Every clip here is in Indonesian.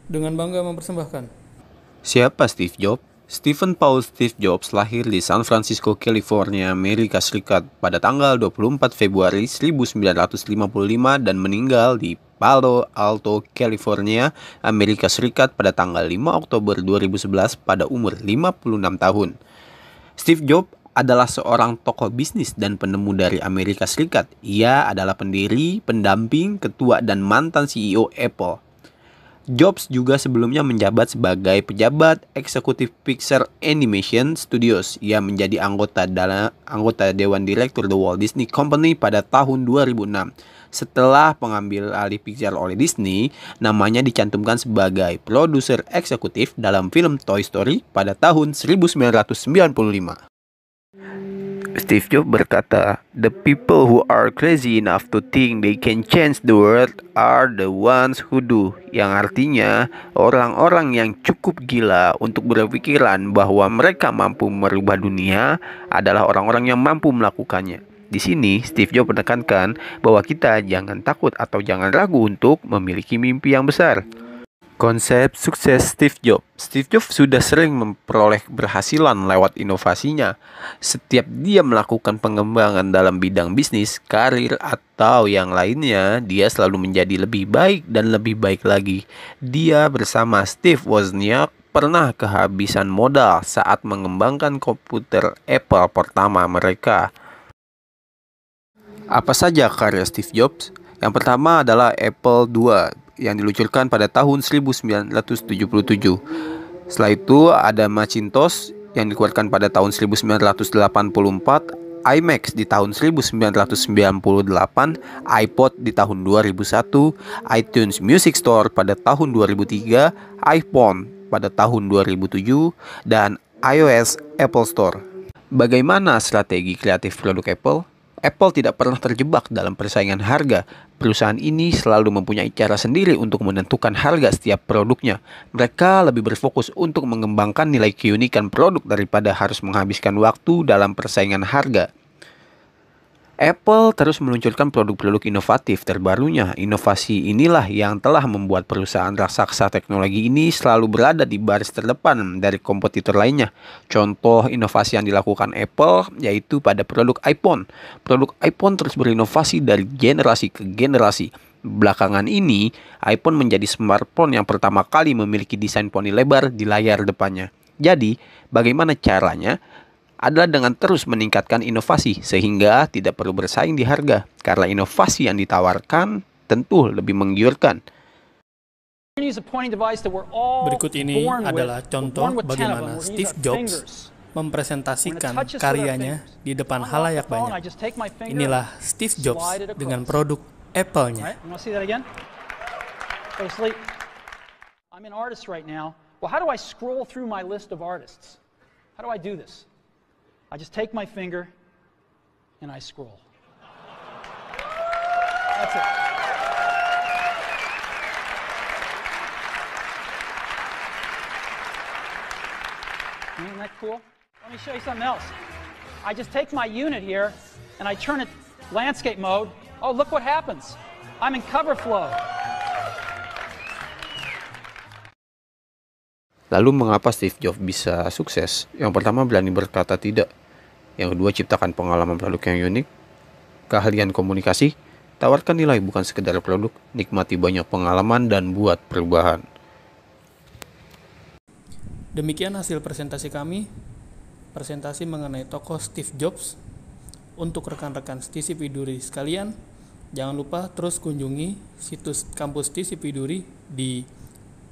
dengan bangga mempersembahkan. Siapa Steve Jobs? Stephen Paul Steve Jobs lahir di San Francisco, California, Amerika Serikat pada tanggal 24 Februari 1955 dan meninggal di Palo Alto, California, Amerika Serikat pada tanggal 5 Oktober 2011 pada umur 56 tahun. Steve Jobs adalah seorang tokoh bisnis dan penemu dari Amerika Serikat. Ia adalah pendiri, pendamping, ketua, dan mantan CEO Apple. Jobs juga sebelumnya menjabat sebagai pejabat eksekutif Pixar Animation Studios. Ia menjadi anggota Dewan Direktur The Walt Disney Company pada tahun 2006. Setelah pengambil alih Pixar oleh Disney, namanya dicantumkan sebagai produser eksekutif dalam film Toy Story pada tahun 1995. Steve Jobs berkata, "The people who are crazy enough to think they can change the world are the ones who do." Yang artinya, orang-orang yang cukup gila untuk berpikiran bahwa mereka mampu merubah dunia adalah orang-orang yang mampu melakukannya. Di sini, Steve Jobs menekankan bahwa kita jangan takut atau jangan ragu untuk memiliki mimpi yang besar. Konsep sukses Steve Jobs. Steve Jobs sudah sering memperoleh keberhasilan lewat inovasinya. Setiap dia melakukan pengembangan dalam bidang bisnis, karir, atau yang lainnya, dia selalu menjadi lebih baik dan lebih baik lagi. Dia bersama Steve Wozniak pernah kehabisan modal saat mengembangkan komputer Apple pertama mereka. Apa saja karya Steve Jobs? Yang pertama adalah Apple II yang diluncurkan pada tahun 1977. Setelah itu ada Macintosh yang dikeluarkan pada tahun 1984, iMac di tahun 1998, iPod di tahun 2001, iTunes Music Store pada tahun 2003, iPhone pada tahun 2007, dan iOS Apple Store. Bagaimana strategi kreatif produk Apple? Apple tidak pernah terjebak dalam persaingan harga. Perusahaan ini selalu mempunyai cara sendiri untuk menentukan harga setiap produknya. Mereka lebih berfokus untuk mengembangkan nilai keunikan produk daripada harus menghabiskan waktu dalam persaingan harga. Apple terus meluncurkan produk-produk inovatif terbarunya. Inovasi inilah yang telah membuat perusahaan raksasa teknologi ini selalu berada di baris terdepan dari kompetitor lainnya. Contoh inovasi yang dilakukan Apple yaitu pada produk iPhone. Produk iPhone terus berinovasi dari generasi ke generasi. Belakangan ini, iPhone menjadi smartphone yang pertama kali memiliki desain poni lebar di layar depannya. Jadi, bagaimana caranya? Adalah dengan terus meningkatkan inovasi sehingga tidak perlu bersaing di harga karena inovasi yang ditawarkan tentu lebih menggiurkan. Berikut ini adalah contoh bagaimana Steve Jobs mempresentasikan karyanya di depan halayak banyak. Inilah Steve Jobs dengan produk Apple-nya. I'm an artist right now. Well, how do I scroll through my list of artists? How do I do this? I just take my finger and I scroll. That's it. Isn't that cool? Let me show you something else. I just take my unit here and I turn it landscape mode. Oh, look what happens. I'm in cover flow. Lalu mengapa Steve Jobs bisa sukses? Yang pertama berani berkata tidak. Yang kedua ciptakan pengalaman produk yang unik. Keahlian komunikasi. Tawarkan nilai bukan sekedar produk. Nikmati banyak pengalaman dan buat perubahan. Demikian hasil presentasi kami. Presentasi mengenai tokoh Steve Jobs. Untuk rekan-rekan TCP Duri sekalian, jangan lupa terus kunjungi situs kampus TCP Duri di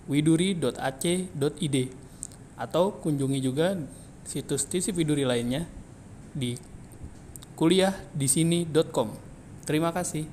widuri.ac.id atau kunjungi juga situs TCP Duri lainnya di kuliahdisini.com. Terima kasih.